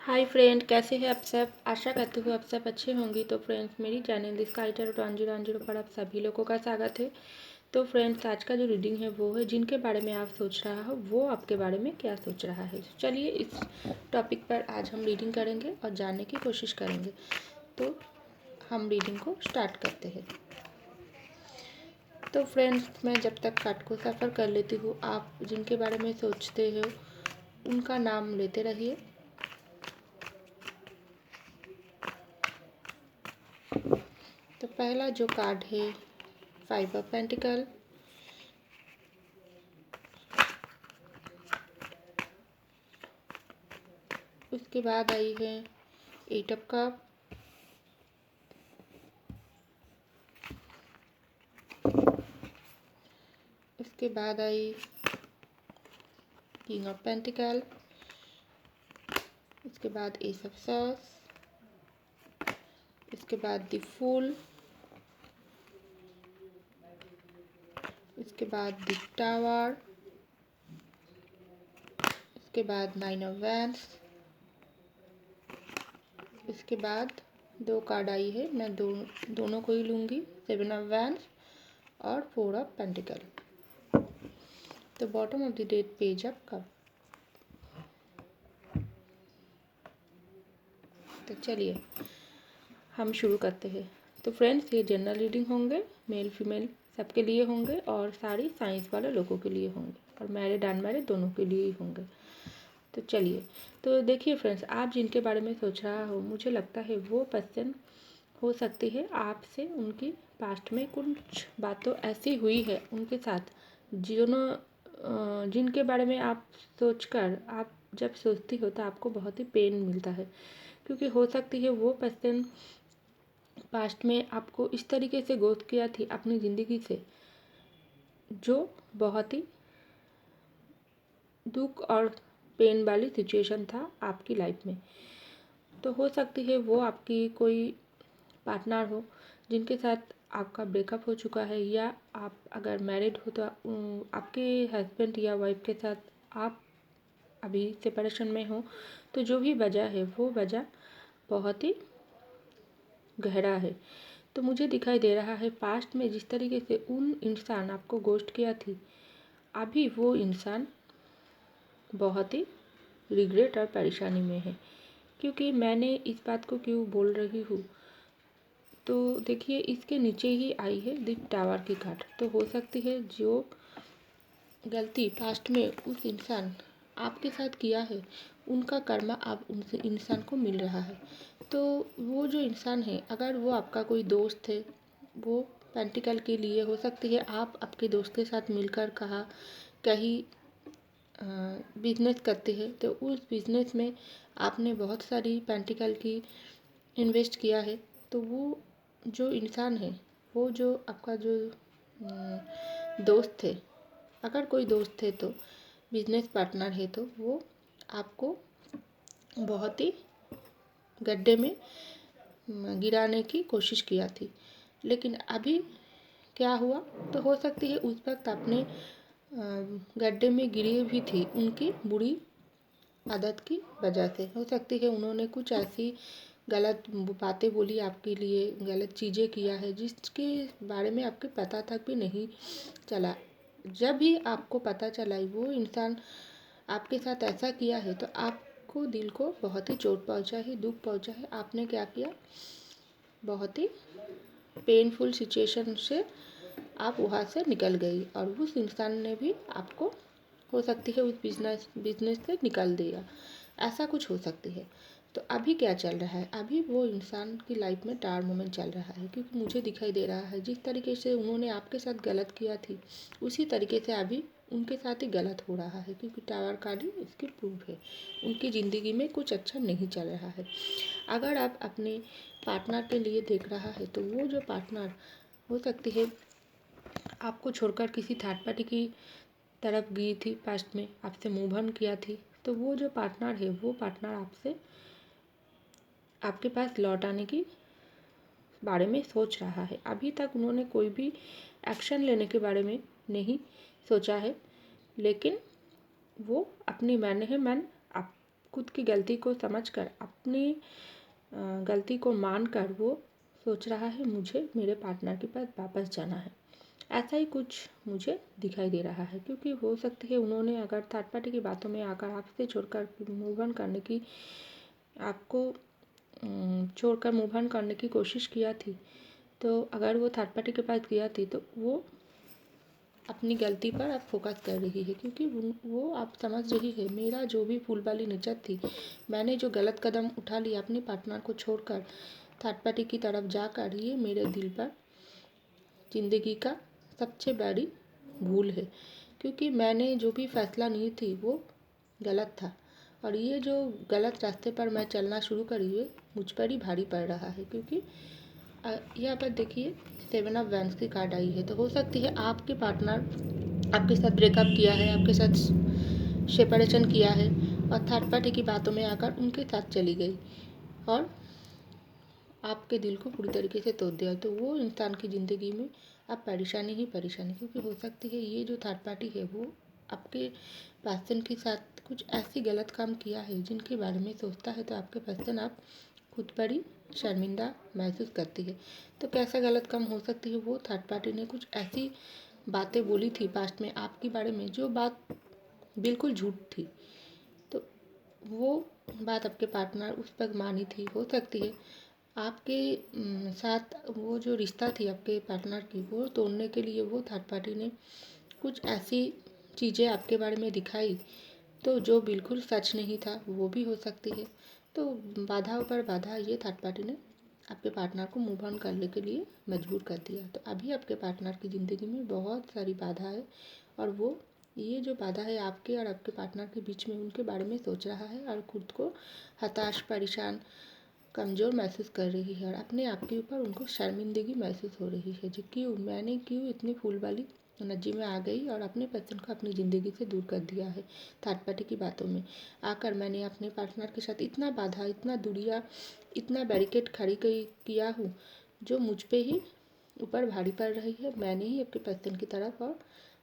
Hi friend, कैसे हैं आप सब। आशा करती हूँ आप सब अच्छे होंगी। तो फ्रेंड्स, मेरी चैनल दिस काइटर 1010 पर आप सभी लोगों का स्वागत है। तो फ्रेंड्स, आज का जो रीडिंग है वो है जिनके बारे में आप सोच रहा हो वो आपके बारे में क्या सोच रहा है। चलिए इस टॉपिक पर आज हम रीडिंग करेंगे और जानने की कोशिश करेंगे। तो हम रीडिंग को स्टार्ट करते हैं। तो फ्रेंड्स, मैं जब तक कार्ड को सफ़र कर लेती हूँ, आप जिनके बारे में सोचते हो उनका नाम लेते रहिए। तो पहला जो कार्ड है 5 ऑफ पेंटिकल, उसके बाद आई है 8 ऑफ कप, उसके बाद आई किंग ऑफ पेंटिकल, उसके बाद एस ऑफ सॉर्ड्स, उसके बाद द फूल, उसके बाद द टावर, उसके बाद 9 ऑफ वैंड्स, उसके बाद दो कार्ड आई है, मैं दोनों को ही लूँगी, 7 ऑफ वैंड्स और 4 ऑफ पेंटिकल। तो bottom of the deck page of cup. तो चलिए हम शुरू करते हैं। तो फ्रेंड्स, ये जनरल रीडिंग होंगे, मेल फीमेल सबके लिए होंगे और सारी साइंस वाले लोगों के लिए होंगे और मैरिड अनमैरिड दोनों के लिए ही होंगे। तो चलिए, तो देखिए फ्रेंड्स, आप जिनके बारे में सोच रहा हो, मुझे लगता है वो पर्सन हो सकती है आपसे उनकी पास्ट में कुछ बातों ऐसी हुई है उनके साथ जिनके बारे में आप सोचकर आप जब सोचती हो तो आपको बहुत ही पेन मिलता है, क्योंकि हो सकती है वो पर्सन पास्ट में आपको इस तरीके से गोथ किया थी अपनी ज़िंदगी से जो बहुत ही दुख और पेन वाली सिचुएशन था आपकी लाइफ में। तो हो सकती है वो आपकी कोई पार्टनर हो जिनके साथ आपका ब्रेकअप हो चुका है, या आप अगर मैरिड हो तो आपके हस्बैंड या वाइफ के साथ आप अभी सेपरेशन में हो। तो जो भी वजह है वो वजह बहुत ही गहरा है। तो मुझे दिखाई दे रहा है पास्ट में जिस तरीके से उन इंसान आपको गोस्ट किया थी, अभी वो इंसान बहुत ही रिग्रेट और परेशानी में है। क्योंकि मैंने इस बात को क्यों बोल रही हूँ, तो देखिए इसके नीचे ही आई है द टावर की कार्ड। तो हो सकती है जो गलती पास्ट में उस इंसान आपके साथ किया है उनका कर्मा आप उनसे इंसान को मिल रहा है। तो वो जो इंसान है, अगर वो आपका कोई दोस्त है, वो पेंटिकल के लिए हो सकती है आप आपके दोस्त के साथ मिलकर कहीं बिजनेस करते हैं, तो उस बिजनेस में आपने बहुत सारी पेंटिकल की इन्वेस्ट किया है। तो वो जो इंसान है, वो जो आपका जो दोस्त थे, अगर कोई दोस्त थे तो बिजनेस पार्टनर है, तो वो आपको बहुत ही गड्ढे में गिराने की कोशिश किया थी। लेकिन अभी क्या हुआ, तो हो सकती है उस वक्त आपने गड्ढे में गिरी भी थी उनकी बुरी आदत की वजह से। हो सकती है उन्होंने कुछ ऐसी गलत बातें बोली आपके लिए, गलत चीज़ें किया है जिसके बारे में आपके पता तक भी नहीं चला। जब भी आपको पता चला वो इंसान आपके साथ ऐसा किया है, तो आपको दिल को बहुत ही चोट पहुंचा है, दुख पहुंचा है। आपने क्या किया, बहुत ही पेनफुल सिचुएशन से आप वहाँ से निकल गई और उस इंसान ने भी आपको हो सकती है उस बिजनेस से निकाल दिया, ऐसा कुछ हो सकती है। तो अभी क्या चल रहा है, अभी वो इंसान की लाइफ में टार मोमेंट चल रहा है, क्योंकि मुझे दिखाई दे रहा है जिस तरीके से उन्होंने आपके साथ गलत किया थी उसी तरीके से अभी उनके साथ ही गलत हो रहा है, क्योंकि टावर कार्ड ही इसकी प्रूफ है। उनकी ज़िंदगी में कुछ अच्छा नहीं चल रहा है। अगर आप अपने पार्टनर के लिए देख रहा है, तो वो जो पार्टनर हो सकती है आपको छोड़कर किसी थर्ड पार्टी की तरफ गई थी, पास्ट में आपसे मूव ऑन किया थी। तो वो जो पार्टनर है, वो पार्टनर आपसे आपके पास लौट आने की बारे में सोच रहा है। अभी तक उन्होंने कोई भी एक्शन लेने के बारे में नहीं सोचा है, लेकिन वो अपनी मैन है मैन खुद की गलती को समझकर अपनी गलती को मानकर वो सोच रहा है मुझे मेरे पार्टनर के पास वापस जाना है। ऐसा ही कुछ मुझे दिखाई दे रहा है, क्योंकि हो सकती है उन्होंने अगर थर्ड पार्टी की बातों में आकर आपसे छोड़कर मूव ऑन करने की आपको छोड़कर मूव ऑन करने की कोशिश किया थी, तो अगर वो थर्ड पार्टी के पास गया थी तो वो अपनी गलती पर अब फोकस कर रही है, क्योंकि वो आप समझ रही है मेरा जो भी फूल वाली नियत थी, मैंने जो गलत कदम उठा लिया अपने पार्टनर को छोड़कर थर्ड पार्टी की तरफ जाकर, ये मेरे दिल पर ज़िंदगी का सबसे बड़ी भूल है, क्योंकि मैंने जो भी फैसला ली थी वो गलत था और ये जो गलत रास्ते पर मैं चलना शुरू करी है मुझ पर ही भारी पड़ रहा है। क्योंकि यहाँ पर देखिए 7 ऑफ वैंड्स की कार्ड आई है, तो हो सकती है आपके पार्टनर आपके साथ ब्रेकअप किया है, आपके साथ सेपरेशन किया है और थर्ड पार्टी की बातों में आकर उनके साथ चली गई और आपके दिल को पूरी तरीके से तोड़ दिया। तो वो इंसान की ज़िंदगी में अब परेशानी ही परेशानी, क्योंकि हो सकती है ये जो थर्ड पार्टी है वो आपके पर्सन के साथ कुछ ऐसी गलत काम किया है जिनके बारे में सोचता है तो आपके पर्सन आप खुद पर ही शर्मिंदा महसूस करती है। तो कैसा गलत काम हो सकती है, वो थर्ड पार्टी ने कुछ ऐसी बातें बोली थी पास्ट में आपके बारे में जो बात बिल्कुल झूठ थी, तो वो बात आपके पार्टनर उस पर मानी थी। हो सकती है आपके साथ वो जो रिश्ता थी आपके पार्टनर की वो तोड़ने के लिए वो थर्ड पार्टी ने कुछ ऐसी चीज़ें आपके बारे में दिखाई तो जो बिल्कुल सच नहीं था, वो भी हो सकती है। तो बाधाओं पर बाधा ये थर्ड पार्टी ने आपके पार्टनर को मूव ऑन करने के लिए मजबूर कर दिया। तो अभी आपके पार्टनर की ज़िंदगी में बहुत सारी बाधा है और वो ये जो बाधा है आपके और आपके पार्टनर के बीच में उनके बारे में सोच रहा है और खुद को हताश परेशान कमज़ोर महसूस कर रही है और अपने आप के ऊपर उनको शर्मिंदगी महसूस हो रही है जो क्यों मैंने क्यों इतनी फूल वाली एनर्जी में आ गई और अपने पर्सन को अपनी ज़िंदगी से दूर कर दिया है। थर्ड पार्टी की बातों में आकर मैंने अपने पार्टनर के साथ इतना बाधा इतना दूरिया इतना बैरिकेड खड़ी किया हूँ जो मुझ पे ही ऊपर भारी पड़ रही है, मैंने ही आपके पर्सन की तरफ और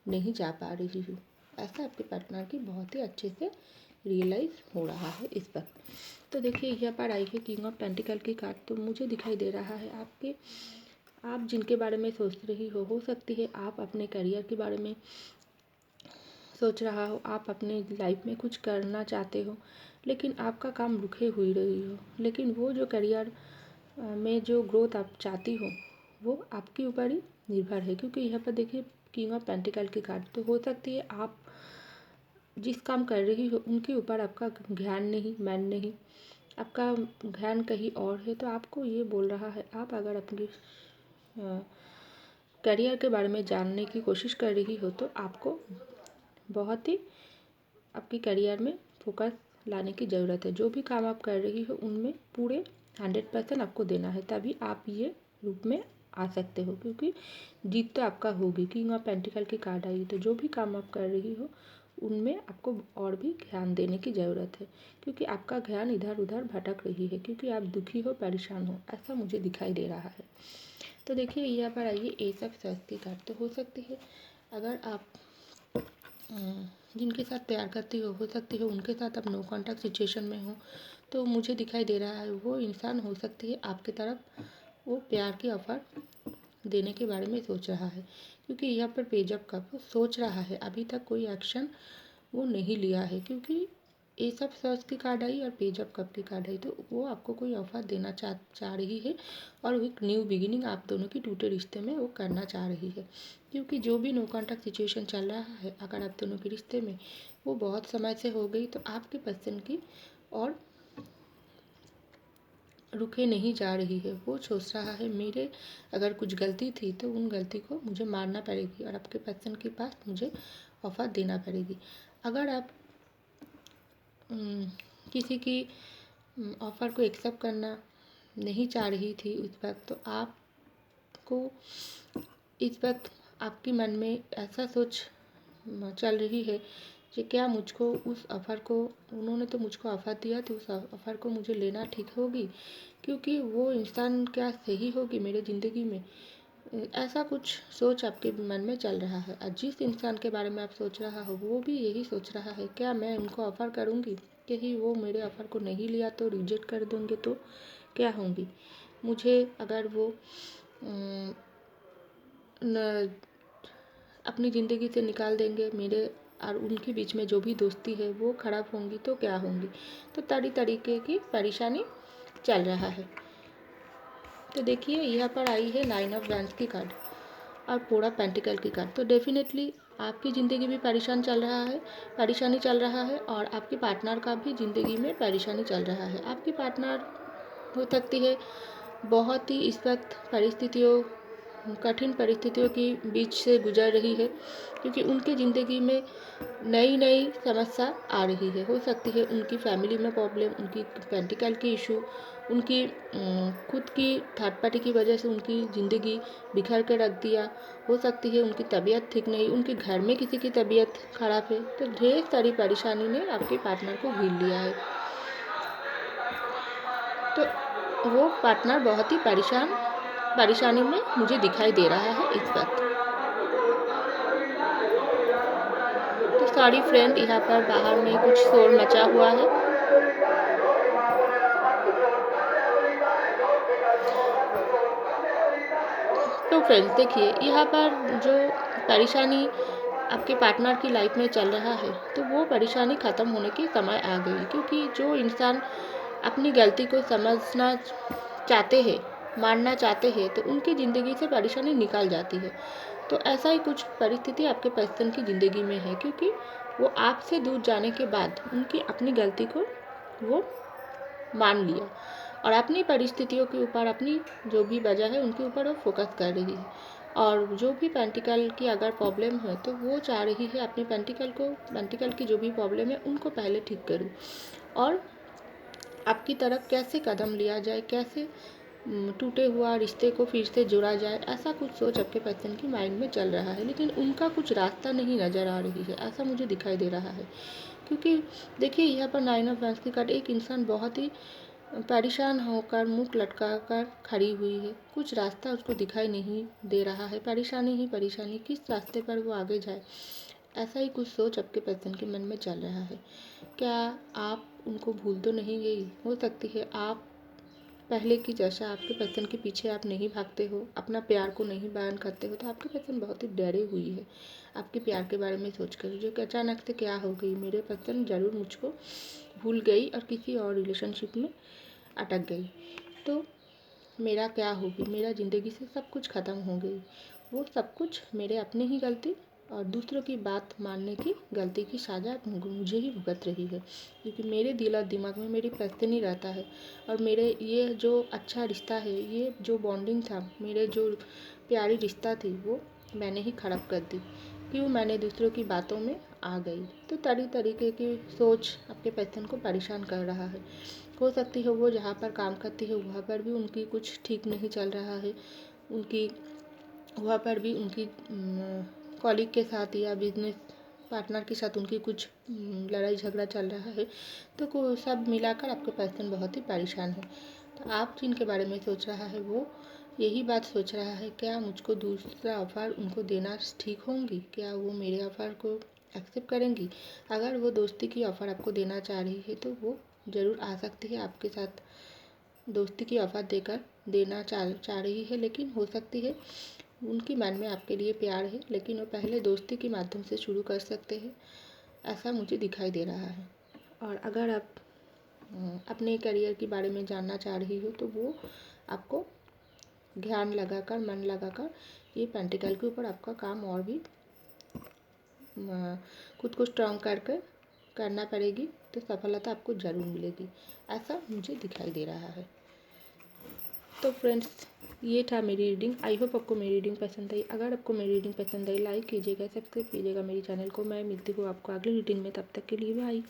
नहीं जा पा रही हूँ। ऐसा आपके पार्टनर की बहुत ही अच्छे से रियलाइज़ हो रहा है इस वक्त। तो देखिए यहाँ पर आई है किंग ऑफ पेंटिकल की कार्ड, तो मुझे दिखाई दे रहा है आप जिनके बारे में सोच रही हो सकती है आप अपने करियर के बारे में सोच रहा हो, आप अपने लाइफ में कुछ करना चाहते हो लेकिन आपका काम रुके हुई रही हो, लेकिन वो जो करियर में जो ग्रोथ आप चाहती हो वो आपके ऊपर ही निर्भर है। क्योंकि यहाँ पर देखिए किंग ऑफ पेंटिकल की कार्ड, तो हो सकती है आप जिस काम कर रही हो उनके ऊपर आपका ध्यान नहीं, मन नहीं, आपका ध्यान कहीं और है। तो आपको ये बोल रहा है आप अगर अपनी करियर के बारे में जानने की कोशिश कर रही हो तो आपको बहुत ही आपकी करियर में फोकस लाने की ज़रूरत है। जो भी काम आप कर रही हो उनमें पूरे 100% आपको देना है, तभी आप ये रूप में आ सकते हो। क्योंकि जीत तो आपका होगी, किंग ऑफ पेंटिकल की कार्ड आई, तो जो भी काम आप कर रही हो उनमें आपको और भी ध्यान देने की ज़रूरत है, क्योंकि आपका ध्यान इधर उधर भटक रही है, क्योंकि आप दुखी हो परेशान हो ऐसा मुझे दिखाई दे रहा है। तो देखिए यहाँ पर आइए एस ऑफ सॉर्ड्स की कार्ड, तो हो सकती है अगर आप जिनके साथ प्यार करती हो सकती है उनके साथ आप नो कॉन्टैक्ट सिचुएशन में हो, तो मुझे दिखाई दे रहा है वो इंसान हो सकती है आपकी तरफ वो प्यार की ऑफ़र देने के बारे में सोच रहा है। क्योंकि यहाँ पर पेज ऑफ कप वो सोच रहा है, अभी तक कोई एक्शन वो नहीं लिया है, क्योंकि एस ऑफ सॉर्ड्स की कार्ड आई और पेज ऑफ कप की कार्ड आई, तो वो आपको कोई ऑफ़र देना चाह रही है और एक न्यू बिगिनिंग आप दोनों की टूटे रिश्ते में वो करना चाह रही है। क्योंकि जो भी नो कॉन्टैक्ट सिचुएशन चल रहा है अगर आप दोनों के रिश्ते में वो बहुत समय से हो गई, तो आपके पर्सन की और रुके नहीं जा रही है। वो सोच रहा है मेरे अगर कुछ गलती थी तो उन गलती को मुझे मानना पड़ेगी और आपके पर्सन के पास मुझे ऑफ़र देना पड़ेगी। अगर आप किसी की ऑफ़र को एक्सेप्ट करना नहीं चाह रही थी उस वक्त, तो आपको इस वक्त आपके मन में ऐसा सोच चल रही है कि क्या मुझको उस ऑफ़र को उन्होंने तो मुझको ऑफ़र दिया तो उस ऑफ़र को मुझे लेना ठीक होगी, क्योंकि वो इंसान क्या सही होगी मेरे ज़िंदगी में, ऐसा कुछ सोच आपके मन में चल रहा है। और जिस इंसान के बारे में आप सोच रहा हो वो भी यही सोच रहा है क्या मैं उनको ऑफ़र करूँगी कहीं वो मेरे ऑफ़र को नहीं लिया तो रिजेक्ट कर देंगे तो क्या होंगी। मुझे अगर वो अपनी ज़िंदगी से निकाल देंगे, मेरे और उनके बीच में जो भी दोस्ती है वो ख़राब होंगी तो क्या होंगी। तो तरीके की परेशानी चल रहा है। तो देखिए यहाँ पर आई है 9 ऑफ वैंड्स की कार्ड और पूरा पेंटिकल की कार्ड। तो डेफिनेटली आपकी ज़िंदगी भी परेशानी चल रहा है और आपके पार्टनर का भी ज़िंदगी में परेशानी चल रहा है। आपकी पार्टनर हो सकती है बहुत ही इस वक्त कठिन परिस्थितियों के बीच से गुजर रही है, क्योंकि उनके ज़िंदगी में नई नई समस्या आ रही है। हो सकती है उनकी फैमिली में प्रॉब्लम, उनकी पेंटिकल की इशू, उनकी खुद की थर्ड पार्टी की वजह से उनकी ज़िंदगी बिखर के रख दिया। हो सकती है उनकी तबीयत ठीक नहीं, उनके घर में किसी की तबीयत खराब है। तो ढेर सारी परेशानी ने आपके पार्टनर को घेर लिया है। तो वो पार्टनर बहुत ही परेशानी में मुझे दिखाई दे रहा है इस वक्त। तो सॉरी फ्रेंड, यहाँ पर बाहर में कुछ शोर मचा हुआ है। तो फ्रेंड्स देखिए, यहाँ पर जो परेशानी आपके पार्टनर की लाइफ में चल रहा है, तो वो परेशानी ख़त्म होने की समय आ गई, क्योंकि जो इंसान अपनी गलती को समझना चाहते हैं, मानना चाहते हैं, तो उनकी ज़िंदगी से परेशानी निकल जाती है। तो ऐसा ही कुछ परिस्थिति आपके पर्सन की ज़िंदगी में है, क्योंकि वो आपसे दूर जाने के बाद उनकी अपनी गलती को वो मान लिया और अपनी परिस्थितियों के ऊपर, अपनी जो भी वजह है उनके ऊपर वो फोकस कर रही है। और जो भी पेंटिकल की अगर प्रॉब्लम है तो वो चाह रही है अपनी पेंटिकल की जो भी प्रॉब्लम है उनको पहले ठीक करूँ और आपकी तरफ कैसे कदम लिया जाए, कैसे टूटे हुआ रिश्ते को फिर से जोड़ा जाए, ऐसा कुछ सोच आपके पर्सन की माइंड में चल रहा है। लेकिन उनका कुछ रास्ता नहीं नज़र आ रही है, ऐसा मुझे दिखाई दे रहा है। क्योंकि देखिए यहाँ पर 9 ऑफ वैंड्स की कार्ड, एक इंसान बहुत ही परेशान होकर मुंह लटका कर खड़ी हुई है। कुछ रास्ता उसको दिखाई नहीं दे रहा है, परेशानी ही परेशानी, किस रास्ते पर वो आगे जाए, ऐसा ही कुछ सोच आपके पर्सन के मन में चल रहा है। क्या आप उनको भूल तो नहीं गई? हो सकती है आप पहले की जैसा आपके पर्सन के पीछे आप नहीं भागते हो, अपना प्यार को नहीं बयान करते हो, तो आपके पर्सन बहुत ही डरे हुई है आपके प्यार के बारे में सोचकर, जो कि अचानक से क्या हो गई, मेरे पर्सन ज़रूर मुझको भूल गई और किसी और रिलेशनशिप में अटक गई, तो मेरा क्या होगी, मेरा ज़िंदगी से सब कुछ ख़त्म हो गई। वो सब कुछ मेरे अपनी ही गलती और दूसरों की बात मानने की गलती की सज़ा मुझे ही भुगत रही है, क्योंकि मेरे दिल और दिमाग में मेरी पर्सन ही रहता है और मेरे ये जो अच्छा रिश्ता है, ये जो बॉन्डिंग था, मेरे जो प्यारी रिश्ता थी, वो मैंने ही ख़राब कर दी। क्यों मैंने दूसरों की बातों में आ गई। तो तरीके की सोच आपके पर्सन को परेशान कर रहा है। हो सकती है वो जहाँ पर काम करती है वहाँ पर भी उनकी कुछ ठीक नहीं चल रहा है, वहाँ पर भी उनकी कॉलीग के साथ या बिजनेस पार्टनर के साथ उनकी कुछ लड़ाई झगड़ा चल रहा है। तो सब मिलाकर आपके पर्सन बहुत ही परेशान है। तो आप जिनके बारे में सोच रहा है वो यही बात सोच रहा है, क्या मुझको दूसरा ऑफ़र उनको देना ठीक होंगी, क्या वो मेरे ऑफ़र को एक्सेप्ट करेंगी। अगर वो दोस्ती की ऑफ़र आपको देना चाह रही है तो वो ज़रूर आ सकती है आपके साथ, दोस्ती की ऑफ़र देना चाह रही है। लेकिन हो सकती है उनकी मन में आपके लिए प्यार है, लेकिन वो पहले दोस्ती के माध्यम से शुरू कर सकते हैं, ऐसा मुझे दिखाई दे रहा है। और अगर आप अपने करियर के बारे में जानना चाह रही हो तो वो आपको ध्यान लगाकर, मन लगाकर ये पेंटिकल के ऊपर आपका काम और भी खुद को स्ट्रॉन्ग करना पड़ेगी, तो सफलता आपको ज़रूर मिलेगी, ऐसा मुझे दिखाई दे रहा है। तो फ्रेंड्स, ये था मेरी रीडिंग। आई होप आपको मेरी रीडिंग पसंद आई। अगर आपको मेरी रीडिंग पसंद आई, लाइक कीजिएगा, सब्सक्राइब कीजिएगा मेरी चैनल को। मैं मिलती हूँ आपको अगली रीडिंग में, तब तक के लिए बाय।